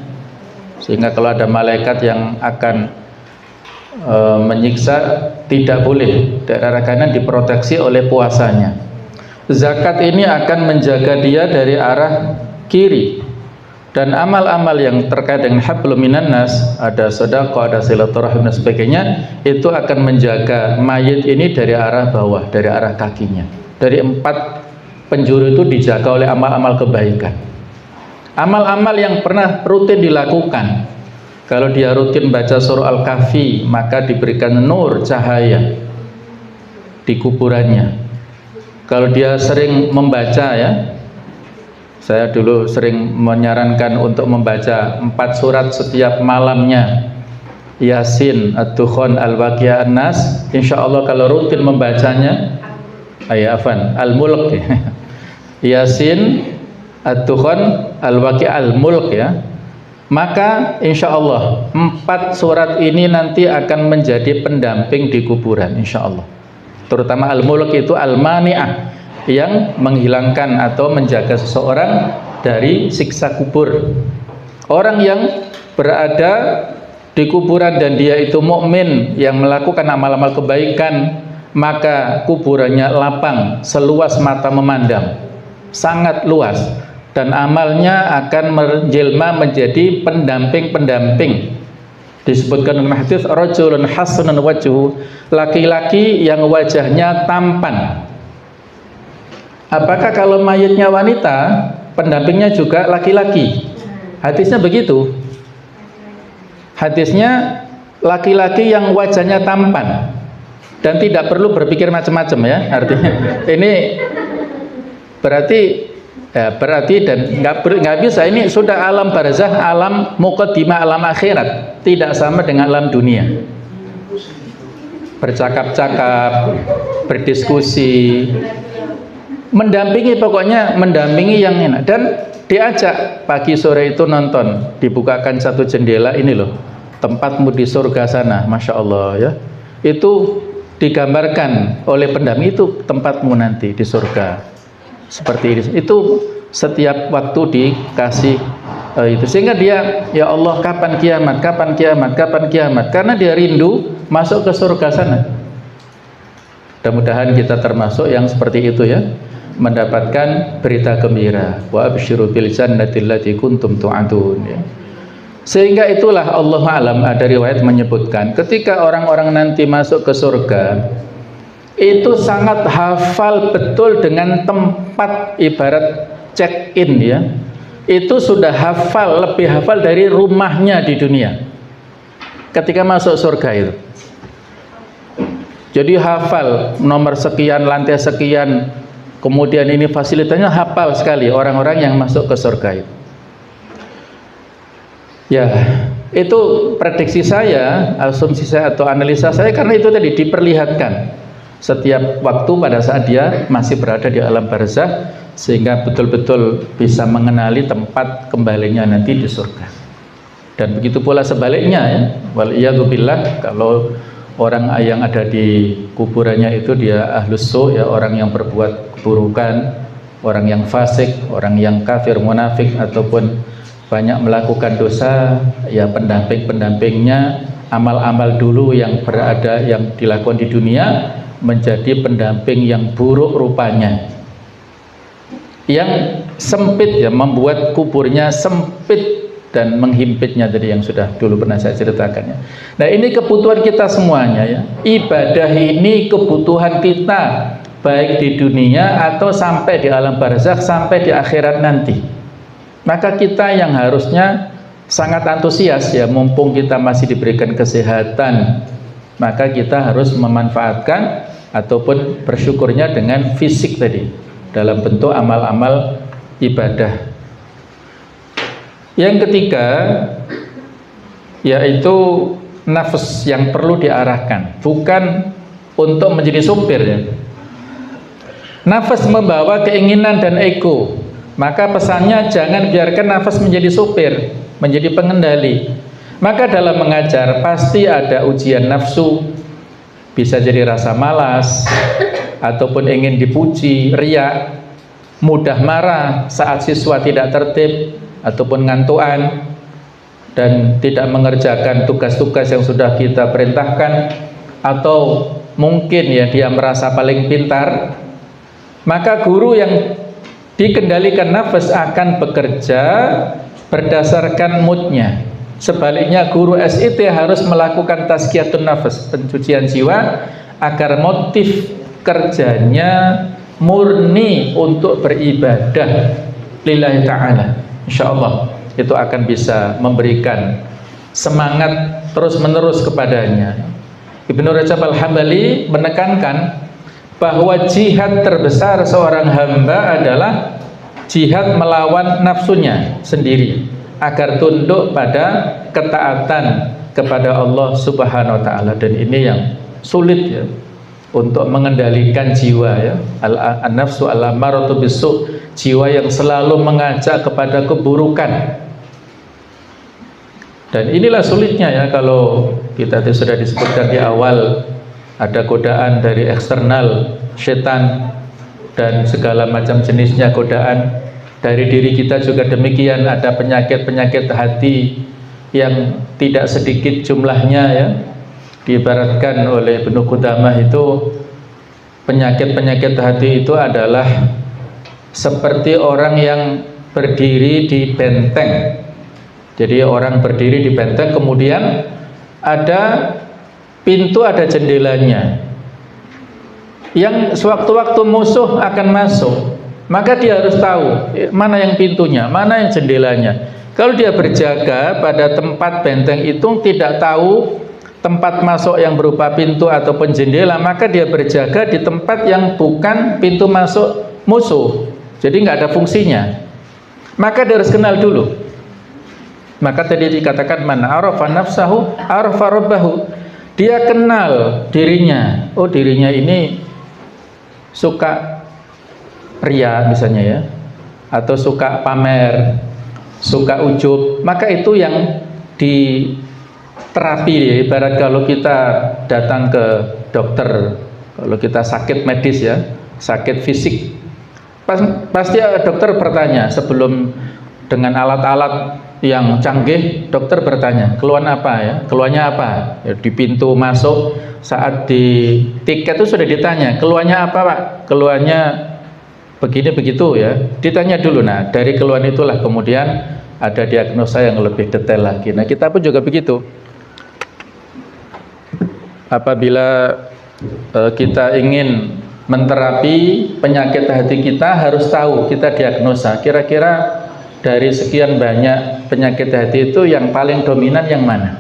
sehingga kalau ada malaikat yang akan menyiksa, tidak boleh dari arah kanan, diproteksi oleh puasanya. Zakat ini akan menjaga dia dari arah kiri. Dan amal-amal yang terkait dengan hablum minan nas, ada sedekah, ada silaturahim dan sebagainya, itu akan menjaga mayit ini dari arah bawah, dari arah kakinya. Dari 4 penjuru itu dijaga oleh amal-amal kebaikan. Amal-amal yang pernah rutin dilakukan. Kalau dia rutin baca surah Al-Kahfi, maka diberikan nur cahaya di kuburannya. Kalau dia sering membaca, ya, saya dulu sering menyarankan untuk membaca 4 surat setiap malamnya, Yasin, Ad-Dukhan, Al-Waqiah, An-Nas. Insya Allah kalau rutin membacanya, Al-Mulk, Yasin, Ad-Dukhan, Al-Waqiah, Al-Mulk, ya, maka insya Allah 4 surat ini nanti akan menjadi pendamping di kuburan, insya Allah. Terutama Al-Mulk itu Al-Mani'ah, yang menghilangkan atau menjaga seseorang dari siksa kubur. Orang yang berada di kuburan dan dia itu mukmin yang melakukan amal-amal kebaikan, maka kuburannya lapang, seluas mata memandang, sangat luas, dan amalnya akan menjelma menjadi pendamping-pendamping. Disebutkan dalam hadis, rajulun hasanun wajhu, laki-laki yang wajahnya tampan. Apakah kalau mayitnya wanita, pendampingnya juga laki-laki? Hadisnya begitu. Hadisnya laki-laki yang wajahnya tampan dan tidak perlu berpikir macam-macam, ya. Artinya ini berarti dan nggak bisa, ini sudah alam barzakh, alam muqaddimah, alam akhirat, tidak sama dengan alam dunia. Bercakap-cakap, berdiskusi, mendampingi, pokoknya mendampingi yang enak. Dan diajak pagi sore itu nonton, dibukakan satu jendela, ini loh tempatmu di surga sana, Masya Allah, ya. Itu digambarkan oleh pendamping, itu tempatmu nanti di surga, seperti ini. Itu setiap waktu dikasih itu, sehingga dia, ya Allah, kapan kiamat, kapan kiamat, kapan kiamat, karena dia rindu masuk ke surga sana. Mudah-mudahan kita termasuk yang seperti itu, ya, mendapatkan berita gembira, wa absyiru bil jannati allati kuntum tu'adun, ya. Sehingga itulah Allah alam, ada riwayat menyebutkan ketika orang-orang nanti masuk ke surga itu sangat hafal betul dengan tempat, ibarat check-in, ya. Itu sudah hafal, lebih hafal dari rumahnya di dunia ketika masuk surga itu. Jadi hafal nomor sekian, lantai sekian, kemudian ini fasilitasnya hafal sekali orang-orang yang masuk ke surga itu. Ya, itu prediksi saya, asumsi saya atau analisa saya, karena itu tadi diperlihatkan setiap waktu pada saat dia masih berada di alam barzakh, sehingga betul-betul bisa mengenali tempat kembalinya nanti di surga. Dan begitu pula sebaliknya, ya, waliyadzubillah, kalau orang yang ada di kuburannya itu dia ahlus su', ya, orang yang berbuat keburukan, orang yang fasik, orang yang kafir, munafik, ataupun banyak melakukan dosa, ya, pendamping-pendampingnya amal-amal dulu yang berada, yang dilakukan di dunia, menjadi pendamping yang buruk rupanya, yang sempit, ya, membuat kuburnya sempit dan menghimpitnya, tadi yang sudah dulu pernah saya ceritakannya. Nah, ini kebutuhan kita semuanya, ya. Ibadah ini kebutuhan kita, baik di dunia atau sampai di alam barzakh, sampai di akhirat nanti. Maka kita yang harusnya sangat antusias, ya, mumpung kita masih diberikan kesehatan, maka kita harus memanfaatkan ataupun bersyukurnya dengan fisik tadi, dalam bentuk amal-amal ibadah. Yang ketiga, yaitu nafas yang perlu diarahkan, bukan untuk menjadi supir, ya. Nafas membawa keinginan dan ego. Maka pesannya jangan biarkan nafas menjadi supir, menjadi pengendali. Maka dalam mengajar pasti ada ujian nafsu, bisa jadi rasa malas, ataupun ingin dipuji, riya, mudah marah saat siswa tidak tertib ataupun ngantuan dan tidak mengerjakan tugas-tugas yang sudah kita perintahkan, atau mungkin, ya, dia merasa paling pintar. Maka guru yang dikendalikan nafas akan bekerja berdasarkan moodnya. Sebaliknya guru SIT harus melakukan tazkiyatun nafas, pencucian jiwa, agar motif kerjanya murni untuk beribadah lillahi ta'ala. insya Allah itu akan bisa memberikan semangat terus-menerus kepadanya. Ibnu Rajab Al-Hambali menekankan bahwa jihad terbesar seorang hamba adalah jihad melawan nafsunya sendiri agar tunduk pada ketaatan kepada Allah Subhanahu wa taala. Dan ini yang sulit ya, untuk mengendalikan jiwa ya. An-nafsu al-ammaratu bisu', jiwa yang selalu mengajak kepada keburukan. Dan inilah sulitnya ya, kalau kita sudah disebutkan di awal, ada godaan dari eksternal, setan dan segala macam jenisnya godaan. Dari diri kita juga demikian, ada penyakit-penyakit hati yang tidak sedikit jumlahnya ya. Diibaratkan oleh Ibnu Qudamah itu, penyakit-penyakit hati itu adalah seperti orang yang berdiri di benteng. Jadi orang berdiri di benteng, kemudian ada pintu, ada jendelanya. Yang sewaktu-waktu musuh akan masuk, maka dia harus tahu mana yang pintunya, mana yang jendelanya. Kalau dia berjaga pada tempat benteng itu tidak tahu tempat masuk yang berupa pintu ataupun jendela, maka dia berjaga di tempat yang bukan pintu masuk musuh. Jadi nggak ada fungsinya. Maka dia harus kenal dulu. Maka tadi dikatakan man arafa nafsahu arafa rabbahu. Dia kenal dirinya. Oh, dirinya ini suka ria misalnya ya, atau suka pamer, suka ujub. Maka itu yang diterapi ya. Ibarat kalau kita datang ke dokter, kalau kita sakit medis ya, sakit fisik, pasti dokter bertanya sebelum, dengan alat-alat yang canggih, dokter bertanya, keluhan apa ya? Keluhannya apa? Ya, di pintu masuk, saat di tiket itu sudah ditanya, keluhannya apa Pak? Keluhannya begini begitu ya. Ditanya dulu. Nah, dari keluhan itulah kemudian ada diagnosa yang lebih detail lagi. Nah, kita pun juga begitu. Apabila kita ingin menterapi penyakit hati kita, harus tahu, kita diagnosa kira-kira dari sekian banyak penyakit hati itu yang paling dominan yang mana.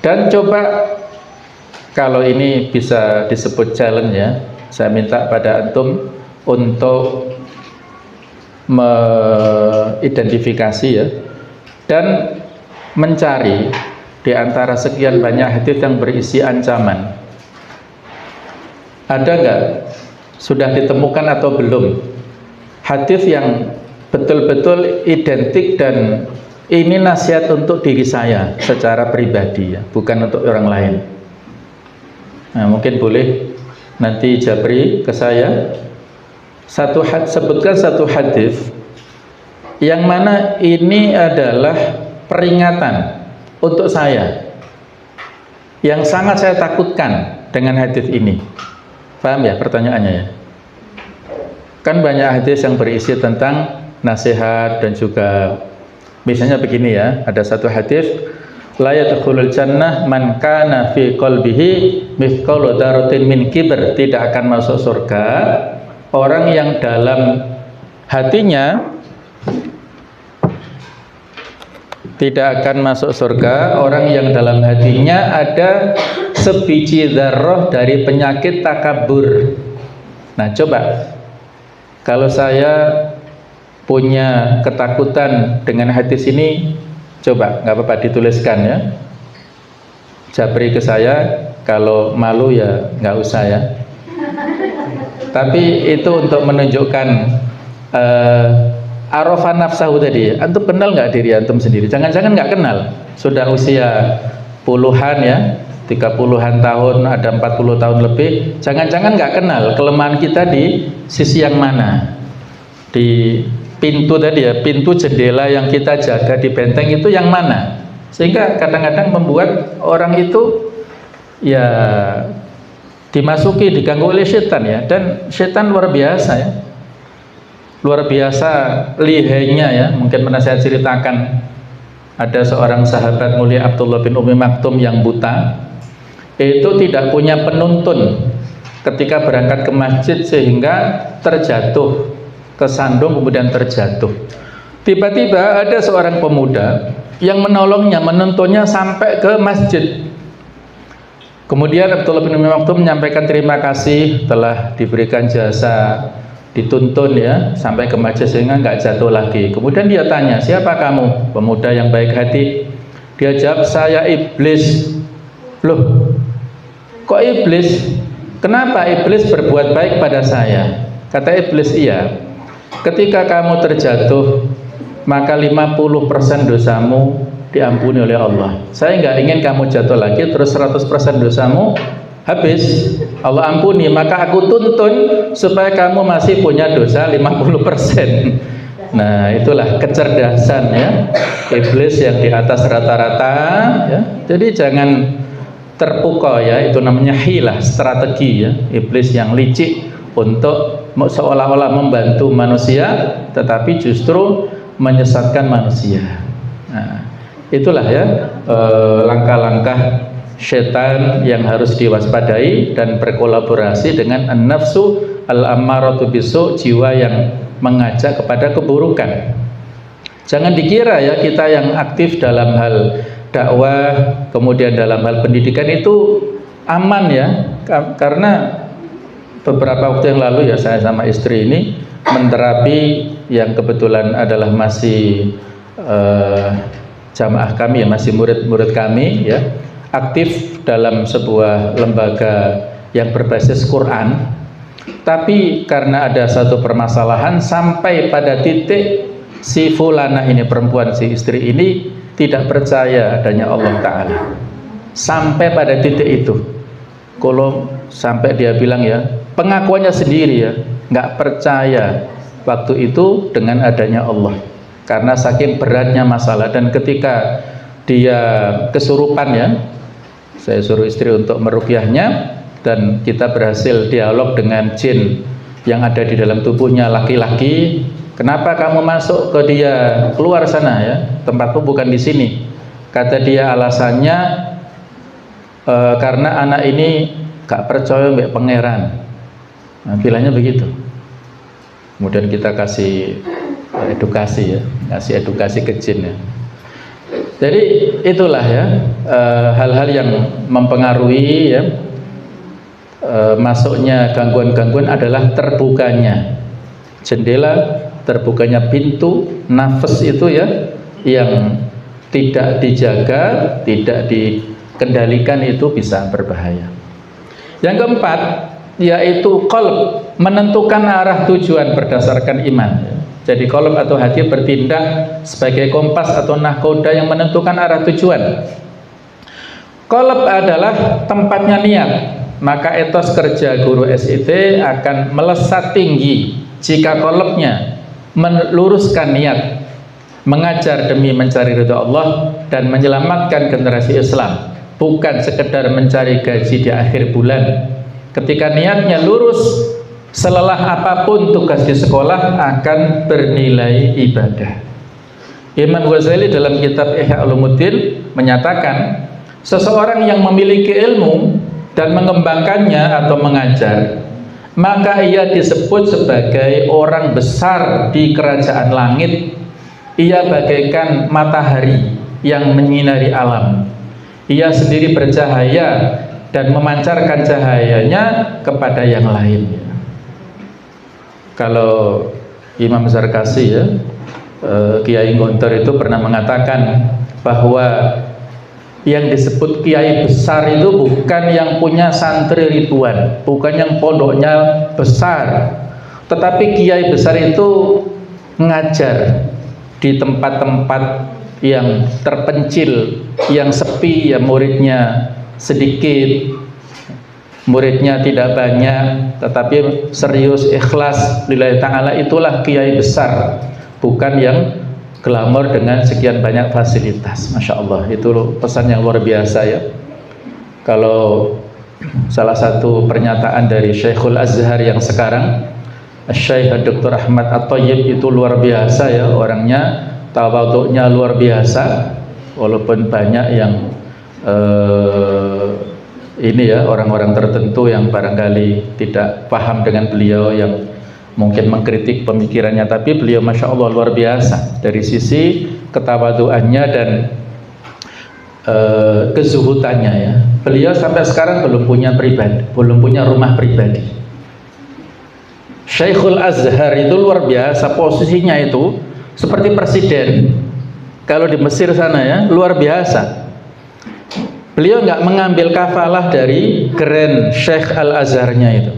Dan coba, kalau ini bisa disebut challenge ya, saya minta pada antum untuk mengidentifikasi ya, dan mencari di antara sekian banyak hadits yang berisi ancaman, ada nggak, sudah ditemukan atau belum hadis yang betul-betul identik dan ini nasihat untuk diri saya secara pribadi ya, bukan untuk orang lain. Nah, mungkin boleh nanti Jabri ke saya sebutkan satu hadis yang mana ini adalah peringatan untuk saya, yang sangat saya takutkan dengan hadis ini. Paham ya pertanyaannya ya? Kan banyak hadis yang berisi tentang nasihat, dan juga misalnya begini ya, ada satu hadis, la yadkhulul jannah man kana fi qalbihi mithqalu dzarratin min kibr, tidak akan masuk surga orang yang dalam hatinya, tidak akan masuk surga orang yang dalam hatinya ada sebiji dzarrah dari penyakit takabur. Nah, coba kalau saya punya ketakutan dengan hadis ini, coba nggak apa-apa dituliskan ya, Jabri ke saya. Kalau malu ya nggak usah ya, tapi itu untuk menunjukkan arafa nafsahu tadi. Antum kenal nggak diri antum sendiri? Jangan-jangan nggak kenal, sudah usia puluhan ya, 30-an tahun, ada 40 tahun lebih, jangan-jangan nggak kenal kelemahan kita di sisi yang mana. Di pintu tadi ya, pintu jendela yang kita jaga di benteng itu yang mana, sehingga kadang-kadang membuat orang itu ya dimasuki, diganggu oleh setan ya. Dan setan luar biasa ya, luar biasa lihainya ya. Mungkin pernah saya ceritakan, ada seorang sahabat mulia Abdullah bin Umi Maktum yang buta, itu tidak punya penuntun ketika berangkat ke masjid sehingga terjatuh kesandung kemudian terjatuh. Tiba-tiba ada seorang pemuda yang menolongnya, menuntunnya sampai ke masjid. Kemudian Abdullah bin Umi Maktum menyampaikan terima kasih telah diberikan jasa, dituntun ya sampai ke masjid sehingga nggak jatuh lagi. Kemudian dia tanya, siapa kamu? Pemuda yang baik hati. Dia jawab, saya iblis. Loh, kok iblis? Kenapa iblis berbuat baik pada saya? Kata iblis, iya, ketika kamu terjatuh maka 50% dosamu diampuni oleh Allah. Saya nggak ingin kamu jatuh lagi terus 100% dosamu habis Allah ampuni, maka aku tuntun supaya kamu masih punya dosa 50%. Nah, itulah kecerdasan ya iblis yang di atas rata-rata ya. Jadi jangan terpukau ya, itu namanya hilah, strategi ya, iblis yang licik untuk seolah-olah membantu manusia tetapi justru menyesatkan manusia. Nah, itulah ya langkah-langkah setan yang harus diwaspadai dan berkolaborasi dengan an-nafsu al-ammaratu bisu, jiwa yang mengajak kepada keburukan. Jangan dikira ya kita yang aktif dalam hal dakwah kemudian dalam hal pendidikan itu aman ya, karena beberapa waktu yang lalu ya saya sama istri ini menterapi yang kebetulan adalah masih jamaah kami ya, masih murid-murid kami ya, aktif dalam sebuah lembaga yang berbasis Quran. Tapi karena ada satu permasalahan sampai pada titik si fulanah ini, perempuan si istri ini tidak percaya adanya Allah Ta'ala. Sampai pada titik itu, kalau sampai dia bilang ya, pengakuannya sendiri ya, nggak percaya waktu itu dengan adanya Allah karena saking beratnya masalah. Dan ketika dia kesurupan ya, saya suruh istri untuk meruqyahnya dan kita berhasil dialog dengan jin yang ada di dalam tubuhnya laki-laki. Kenapa kamu masuk ke dia? Keluar sana ya, tempatmu bukan di sini. Kata dia alasannya karena anak ini gak percaya mbak pangeran. Nah, bilangnya begitu. Kemudian kita kasih edukasi ya, kasih edukasi ke jin ya. Jadi itulah ya hal-hal yang mempengaruhi ya masuknya gangguan-gangguan adalah terbukanya jendela, terbukanya pintu nafas itu ya, yang tidak dijaga, tidak dikendalikan itu bisa berbahaya. Yang keempat yaitu qalb, menentukan arah tujuan berdasarkan iman. Jadi qalb atau hati bertindak sebagai kompas atau nahkoda yang menentukan arah tujuan. Qalb adalah tempatnya niat, maka etos kerja guru SIT akan melesat tinggi jika qalbnya meluruskan niat mengajar demi mencari ridha Allah dan menyelamatkan generasi Islam, bukan sekedar mencari gaji di akhir bulan. Ketika niatnya lurus, selelah apapun tugas di sekolah akan bernilai ibadah. Imam Ghazali dalam kitab Ihya Ulumuddin menyatakan, seseorang yang memiliki ilmu dan mengembangkannya atau mengajar, maka ia disebut sebagai orang besar di kerajaan langit. Ia bagaikan matahari yang menyinari alam. Ia sendiri bercahaya dan memancarkan cahayanya kepada yang lain. Kalau Imam Zarkasi ya, Kiai Gontor itu pernah mengatakan bahwa yang disebut kiai besar itu bukan yang punya santri ribuan, bukan yang pondoknya besar, tetapi kiai besar itu ngajar di tempat-tempat yang terpencil, yang sepi, ya muridnya sedikit, muridnya tidak banyak, tetapi serius, ikhlas lillahi ta'ala, itulah kiai besar, bukan yang glamor dengan sekian banyak fasilitas. Masya Allah, itu pesan yang luar biasa ya. Kalau salah satu pernyataan dari Syekhul Azhar yang sekarang, Syekh Dr. Ahmad At-Thayyib, itu luar biasa ya orangnya, tawadhu'nya luar biasa, walaupun banyak yang ini ya orang-orang tertentu yang barangkali tidak paham dengan beliau, yang mungkin mengkritik pemikirannya, tapi beliau Masya Allah luar biasa dari sisi ketawaduannya dan kezuhutannya ya. Beliau sampai sekarang belum punya rumah pribadi. Syekhul Azhar itu luar biasa, posisinya itu seperti presiden kalau di Mesir sana ya, luar biasa. Beliau nggak mengambil kafalah dari Grand Syekh Al-Azharnya itu.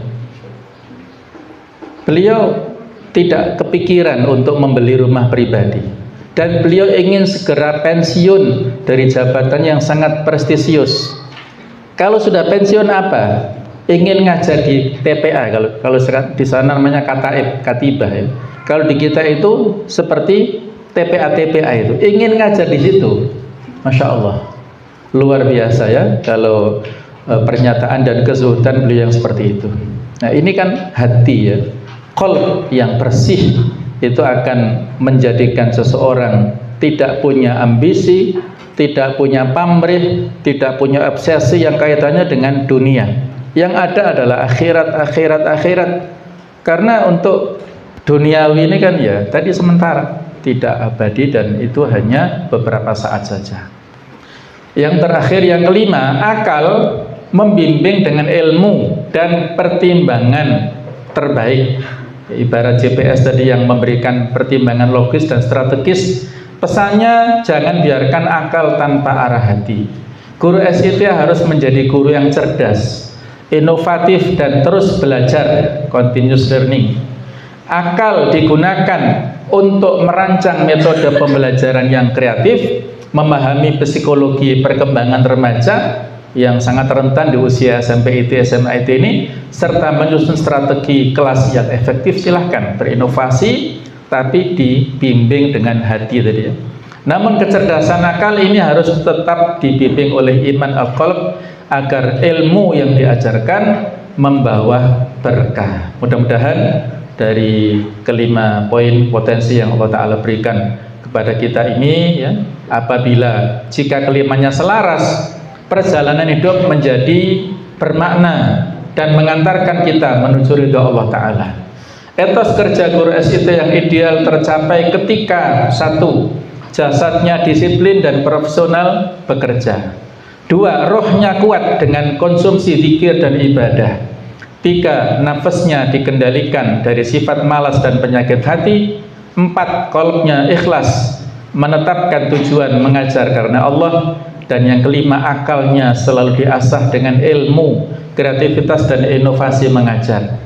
Beliau tidak kepikiran untuk membeli rumah pribadi, dan beliau ingin segera pensiun dari jabatan yang sangat prestisius. Kalau sudah pensiun apa? Ingin ngajar di TPA, kalau di sana namanya katibah ya. Kalau di kita itu seperti TPA itu, ingin ngajar di situ. Masya Allah, luar biasa ya kalau pernyataan dan kezuhudan beliau yang seperti itu. Nah ini kan hati ya, qalb yang bersih itu akan menjadikan seseorang tidak punya ambisi, tidak punya pamrih, tidak punya obsesi yang kaitannya dengan dunia. Yang ada adalah akhirat. Karena untuk duniawi ini kan ya tadi sementara, tidak abadi, dan itu hanya beberapa saat saja. Yang terakhir, yang kelima, akal membimbing dengan ilmu dan pertimbangan terbaik. Ibarat GPS tadi yang memberikan pertimbangan logis dan strategis. Pesannya jangan biarkan akal tanpa arah hati. Guru SIT harus menjadi guru yang cerdas, inovatif, dan terus belajar, continuous learning. Akal digunakan untuk merancang metode pembelajaran yang kreatif, memahami psikologi perkembangan remaja yang sangat rentan di usia SMP IT, SMA IT ini, serta menyusun strategi kelas yang efektif. Silahkan berinovasi, tapi dibimbing dengan hati tadi ya. Namun kecerdasan akal ini harus tetap dibimbing oleh iman al-qalb agar ilmu yang diajarkan membawa berkah. Mudah-mudahan dari kelima poin potensi yang Allah Ta'ala berikan kepada kita ini ya, apabila jika kelimanya selaras, perjalanan hidup menjadi bermakna dan mengantarkan kita menuju ridha Allah Ta'ala. Etos kerja guru SIT yang ideal tercapai ketika 1. Jasadnya disiplin dan profesional bekerja. 2. Rohnya kuat dengan konsumsi zikir dan ibadah. 3. Nafasnya dikendalikan dari sifat malas dan penyakit hati. 4. Qalbnya ikhlas menetapkan tujuan mengajar karena Allah. Dan yang kelima, akalnya selalu diasah dengan ilmu, kreativitas, dan inovasi mengajar.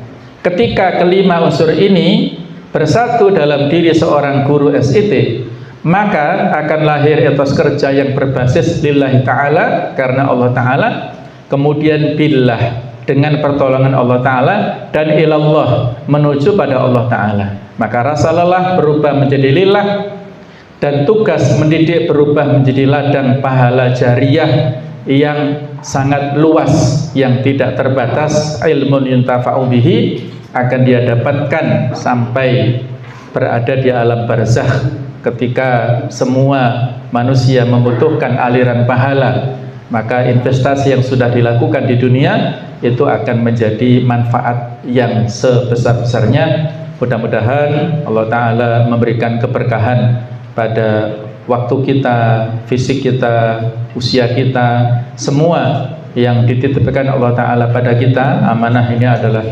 Ketika kelima unsur ini bersatu dalam diri seorang guru SIT, maka akan lahir etos kerja yang berbasis lillahi ta'ala, karena Allah Ta'ala, kemudian billah, dengan pertolongan Allah Ta'ala, dan ilallah, menuju pada Allah Ta'ala. Maka rasa lelah berubah menjadi lillah, dan tugas mendidik berubah menjadi ladang pahala jariyah yang sangat luas, yang tidak terbatas. Ilmun yuntafa'u bihi akan dia dapatkan sampai berada di alam barzakh, ketika semua manusia membutuhkan aliran pahala. Maka investasi yang sudah dilakukan di dunia itu akan menjadi manfaat yang sebesar-besarnya. Mudah-mudahan Allah Ta'ala memberikan keberkahan pada waktu kita, fisik kita, usia kita, semua yang dititipkan Allah Ta'ala pada kita. Amanah ini adalah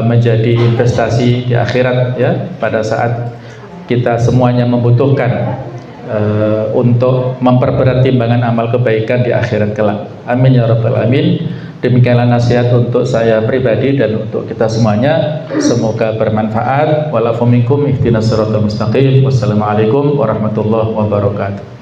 menjadi investasi di akhirat ya, pada saat kita semuanya membutuhkan untuk memperberat timbangan amal kebaikan di akhirat kelak. Amin ya rabbal alamin. Demikianlah nasihat untuk saya pribadi dan untuk kita semuanya. Semoga bermanfaat. Walafu minkum ihdinas siratal mustaqim. Wassalamualaikum warahmatullahi wabarakatuh.